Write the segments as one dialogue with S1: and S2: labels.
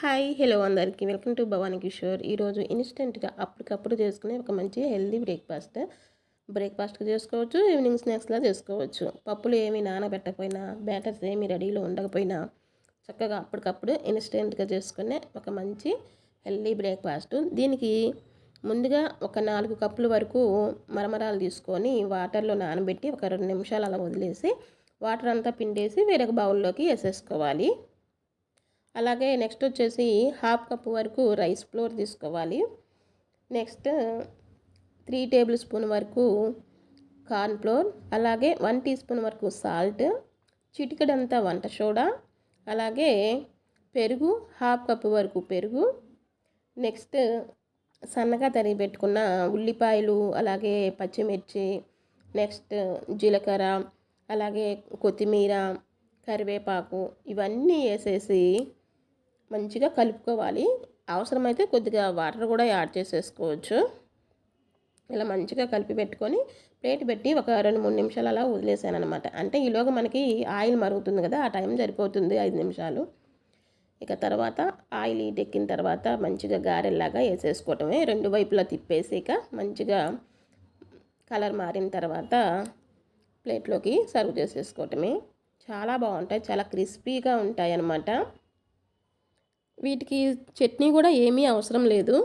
S1: Hi hello అందరికీ welcome to Bhavani Kishore. ఈరోజు ఇన్స్టెంట్గా అప్పటికప్పుడు చేసుకునే ఒక మంచి హెల్దీ బ్రేక్ఫాస్ట్గా చేసుకోవచ్చు, ఈవినింగ్ స్నాక్స్లా చేసుకోవచ్చు. పప్పులు ఏమి నానబెట్టకపోయినా, బ్యాటర్స్ ఏమి రెడీలో ఉండకపోయినా చక్కగా అప్పటికప్పుడు ఇన్స్టెంట్గా చేసుకునే ఒక మంచి హెల్దీ బ్రేక్ఫాస్ట్. దీనికి ముందుగా ఒక 4 కప్పుల వరకు మరమరాలు తీసుకొని వాటర్లో నానబెట్టి ఒక 2 నిమిషాలు అలా వదిలేసి వాటర్ అంతా పిండేసి వేరొక బౌల్లోకి వేసేసుకోవాలి. అలాగే నెక్స్ట్ వచ్చేసి హాఫ్ కప్ వరకు రైస్ ఫ్లోర్ తీసుకోవాలి. నెక్స్ట్ 3 టేబుల్ స్పూన్ వరకు కార్న్ ఫ్లోర్, అలాగే 1 టీ స్పూన్ వరకు సాల్ట్, చిటికెడంతా వంట సోడా, అలాగే పెరుగు హాఫ్ కప్ వరకు పెరుగు, నెక్స్ట్ సన్నగా తరిగి పెట్టుకున్న ఉల్లిపాయలు, అలాగే పచ్చిమిర్చి, నెక్స్ట్ జీలకర్ర, అలాగే కొత్తిమీర, కరివేపాకు ఇవన్నీ వేసేసి మంచిగా కలుపుకోవాలి. అవసరమైతే కొద్దిగా వాటర్ కూడా యాడ్ చేసేసుకోవచ్చు. ఇలా మంచిగా కలిపి పెట్టుకొని ప్లేట్ పెట్టి ఒక 2-3 నిమిషాలు అలా వదిలేసాను అనమాట. అంటే ఈలోగా మనకి ఆయిల్ మరుగుతుంది కదా, ఆ టైం సరిపోతుంది 5 నిమిషాలు. ఇక తర్వాత ఆయిల్ ఎక్కిన తర్వాత మంచిగా గారెల్లాగా వేసేసుకోవటమే. 2 వైపులా తిప్పేసి ఇక మంచిగా కలర్ మారిన తర్వాత ప్లేట్లోకి సర్వ్ చేసేసుకోవటమే. చాలా బాగుంటాయి, చాలా క్రిస్పీగా ఉంటాయి అన్నమాట. వీటికి చట్నీ కూడా ఏమీ అవసరం లేదు.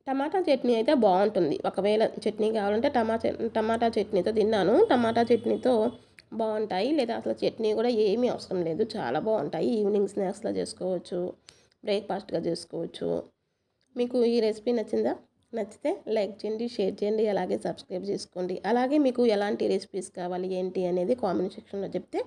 S1: టమాటా చట్నీ అయితే బాగుంటుంది. ఒకవేళ చట్నీ కావాలంటే టమాటా చట్నీతో తిన్నాను. టమాటా చట్నీతో బాగుంటాయి, లేదా అసలు చట్నీ కూడా ఏమీ అవసరం లేదు, చాలా బాగుంటాయి. ఈవినింగ్ స్నాక్స్లా చేసుకోవచ్చు, బ్రేక్ఫాస్ట్గా చేసుకోవచ్చు. మీకు ఈ రెసిపీ నచ్చిందా? నచ్చితే లైక్ చేయండి, షేర్ చేయండి, అలాగే సబ్స్క్రైబ్ చేసుకోండి. అలాగే మీకు ఎలాంటి రెసిపీస్ కావాలి ఏంటి అనేది కామెంట్ సెక్షన్లో చెప్తే